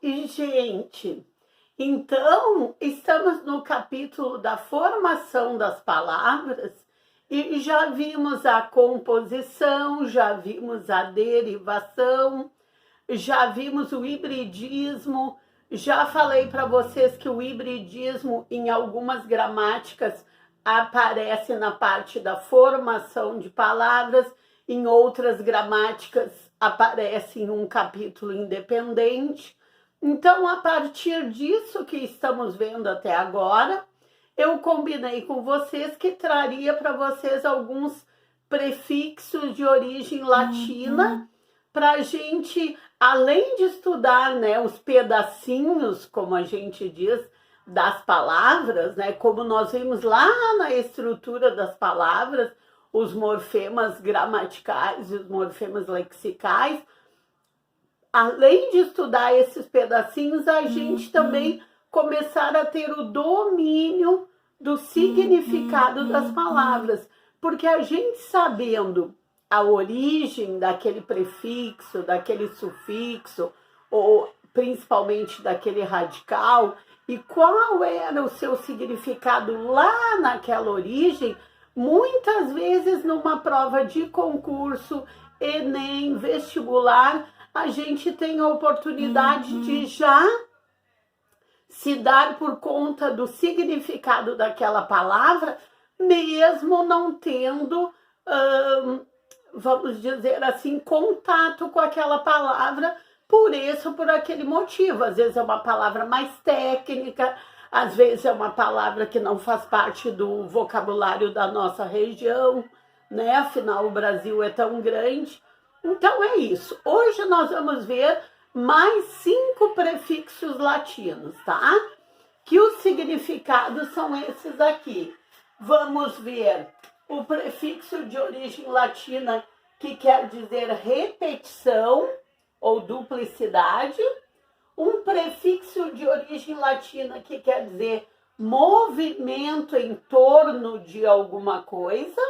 Oi, gente! Então, estamos no capítulo da formação das palavras e já vimos a composição, já vimos a derivação, já vimos o hibridismo, já falei para vocês que o hibridismo em algumas gramáticas aparece na parte da formação de palavras, em outras gramáticas aparece em um capítulo independente. Então, a partir disso que estamos vendo até agora, eu combinei com vocês que traria para vocês alguns prefixos de origem latina para a gente, além de estudar, né, os pedacinhos, como a gente diz, das palavras, né, como nós vimos lá na estrutura das palavras, os morfemas gramaticais e os morfemas lexicais. Além de estudar esses pedacinhos, a gente também começar a ter o domínio do significado das palavras, porque a gente sabendo a origem daquele prefixo, daquele sufixo, ou principalmente daquele radical, e qual era o seu significado lá naquela origem, muitas vezes numa prova de concurso, Enem, vestibular, a gente tem a oportunidade de já se dar por conta do significado daquela palavra, mesmo não tendo, vamos dizer assim, contato com aquela palavra, por isso, por aquele motivo. Às vezes é uma palavra mais técnica, às vezes é uma palavra que não faz parte do vocabulário da nossa região, né? Afinal, o Brasil é tão grande. Então é isso. Hoje nós vamos ver mais 5 prefixos latinos, tá? Que os significados são esses aqui. Vamos ver o prefixo de origem latina, que quer dizer repetição ou duplicidade. Um prefixo de origem latina que quer dizer movimento em torno de alguma coisa.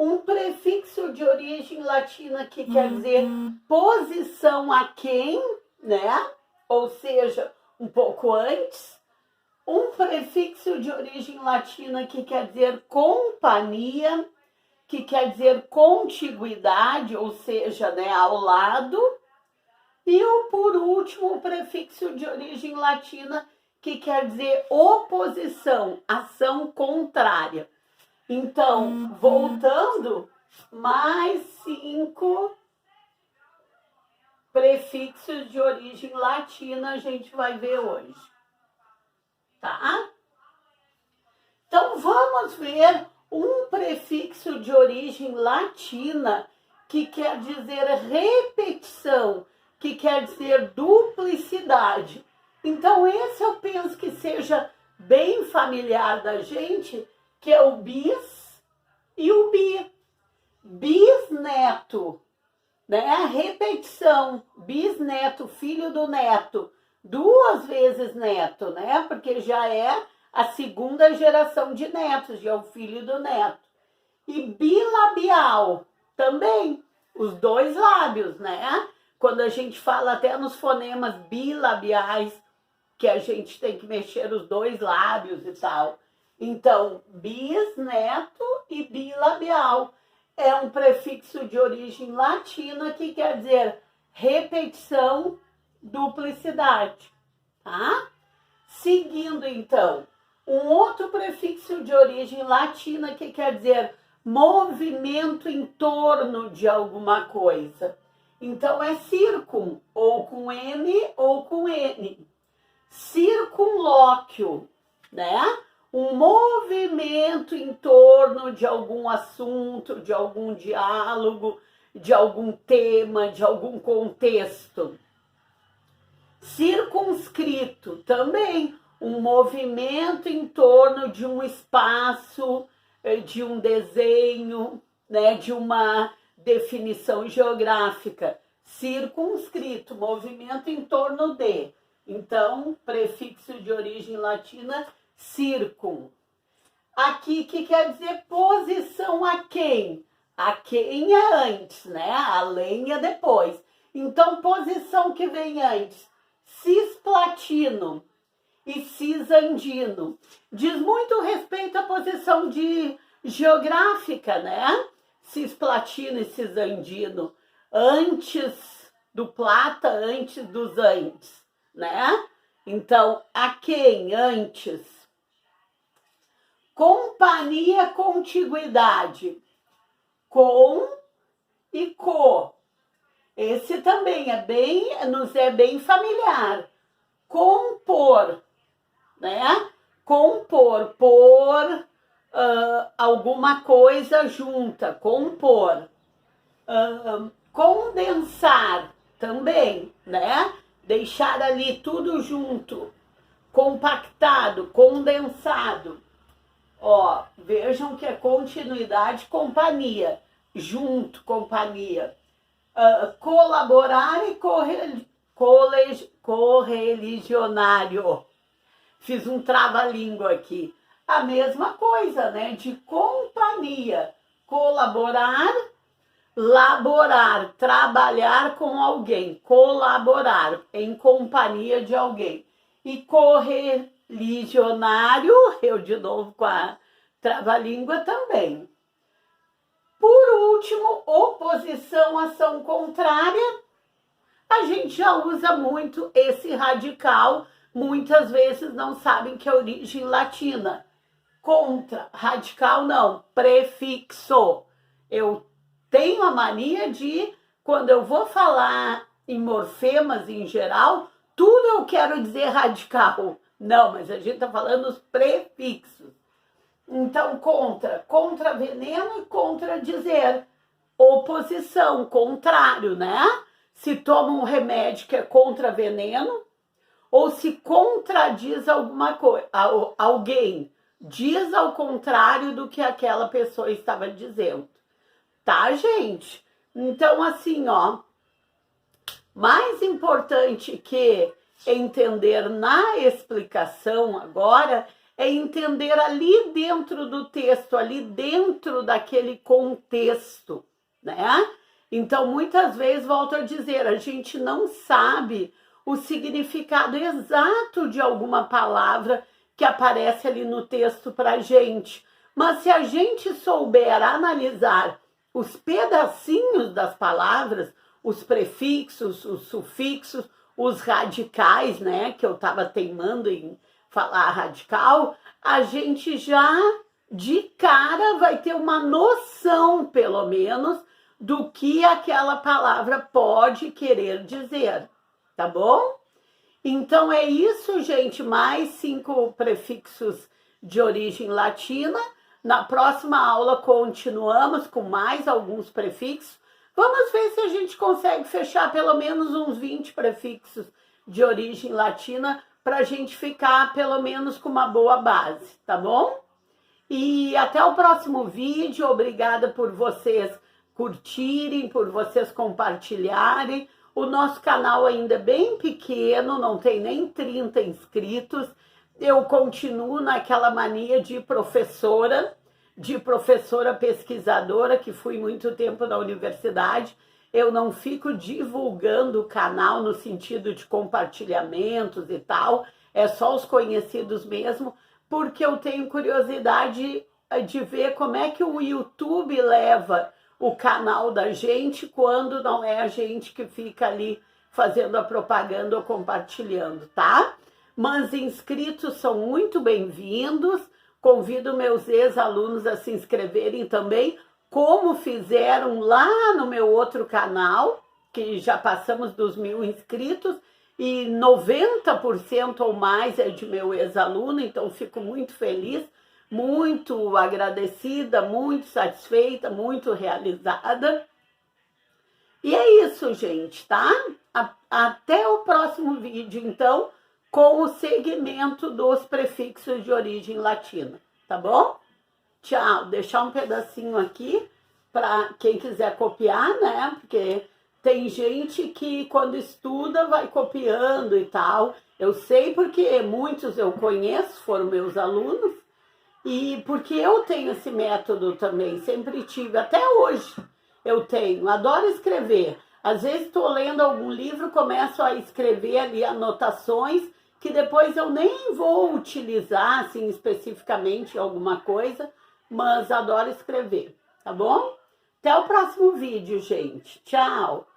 Um prefixo de origem latina que quer dizer posição a quem, né? Ou seja, um pouco antes. Um prefixo de origem latina que quer dizer companhia, que quer dizer contiguidade, ou seja, né, ao lado. E por último, o prefixo de origem latina que quer dizer oposição, ação contrária. Então, voltando, mais 5 prefixos de origem latina a gente vai ver hoje, tá? Então, vamos ver um prefixo de origem latina que quer dizer repetição, que quer dizer duplicidade. Então, esse eu penso que seja bem familiar da gente, que é o bis e o bi. Bisneto, né? Repetição, bisneto, filho do neto, 2 vezes neto, né? Porque já é a segunda geração de netos, já é o filho do neto. E bilabial, também, os 2 lábios, né? Quando a gente fala até nos fonemas bilabiais, que a gente tem que mexer os 2 lábios e tal. Então, bisneto e bilabial é um prefixo de origem latina que quer dizer repetição, duplicidade, tá? Seguindo, então, um outro prefixo de origem latina que quer dizer movimento em torno de alguma coisa. Então, é circum, ou com M ou com N. Circunlóquio, né? Um movimento em torno de algum assunto, de algum diálogo, de algum tema, de algum contexto. Circunscrito, também um movimento em torno de um espaço, de um desenho, né, de uma definição geográfica. Circunscrito, movimento em torno de. Então, prefixo de origem latina, circum. Aqui que quer dizer posição a quem? A quem é antes, né? A lenha depois. Então, posição que vem antes, cisplatino e cisandino. Diz muito respeito à posição geográfica, né? Cisplatino e cisandino, antes do Plata, antes dos Andes, né? Então, a quem antes? Companhia, contiguidade. Com e co. Esse também nos é bem familiar. Compor, né? Compor, pôr alguma coisa junta, compor. Condensar também, né? Deixar ali tudo junto, compactado, condensado. Ó, vejam que é continuidade, companhia, junto, companhia. Colaborar e correligionário. Fiz um trava-língua aqui. A mesma coisa, né? De companhia. Colaborar, laborar, trabalhar com alguém. Colaborar em companhia de alguém. E correligionário, eu de novo com a trava-língua também. Por último, oposição, ação contrária. A gente já usa muito esse radical, muitas vezes não sabem que é origem latina. Contra, radical não, prefixo. Eu tenho a mania de, quando eu vou falar em morfemas em geral, tudo eu quero dizer radical. Não, mas a gente está falando os prefixos. Então, contra veneno e contra dizer. Oposição, contrário, né? Se toma um remédio que é contra veneno, ou se contradiz alguma coisa, alguém diz ao contrário do que aquela pessoa estava dizendo. Tá, gente? Então, assim, ó, mais importante que entender na explicação agora é entender ali dentro do texto, ali dentro daquele contexto, né? Então, muitas vezes, volto a dizer, a gente não sabe o significado exato de alguma palavra que aparece ali no texto pra gente. Mas se a gente souber analisar os pedacinhos das palavras, os prefixos, os sufixos, os radicais, né, que eu estava teimando em falar radical, a gente já de cara vai ter uma noção, pelo menos, do que aquela palavra pode querer dizer, tá bom? Então é isso, gente, mais 5 prefixos de origem latina. Na próxima aula continuamos com mais alguns prefixos. Vamos ver se a gente consegue fechar pelo menos uns 20 prefixos de origem latina para a gente ficar pelo menos com uma boa base, tá bom? E até o próximo vídeo. Obrigada por vocês curtirem, por vocês compartilharem. O nosso canal ainda é bem pequeno, não tem nem 30 inscritos. Eu continuo naquela mania de professora pesquisadora, que fui muito tempo na universidade. Eu não fico divulgando o canal no sentido de compartilhamentos e tal, é só os conhecidos mesmo, porque eu tenho curiosidade de ver como é que o YouTube leva o canal da gente quando não é a gente que fica ali fazendo a propaganda ou compartilhando, tá? Mas inscritos são muito bem-vindos. Convido meus ex-alunos a se inscreverem também, como fizeram lá no meu outro canal, que já passamos dos 1000 inscritos, e 90% ou mais é de meu ex-aluno, então fico muito feliz, muito agradecida, muito satisfeita, muito realizada. E é isso, gente, tá? Até o próximo vídeo, então, com o segmento dos prefixos de origem latina, tá bom? Tchau, deixar um pedacinho aqui para quem quiser copiar, né? Porque tem gente que quando estuda vai copiando e tal. Eu sei porque muitos eu conheço, foram meus alunos, e porque eu tenho esse método também, sempre tive, até hoje eu tenho, adoro escrever. Às vezes estou lendo algum livro, começo a escrever ali anotações que depois eu nem vou utilizar, assim, especificamente alguma coisa, mas adoro escrever, tá bom? Até o próximo vídeo, gente. Tchau!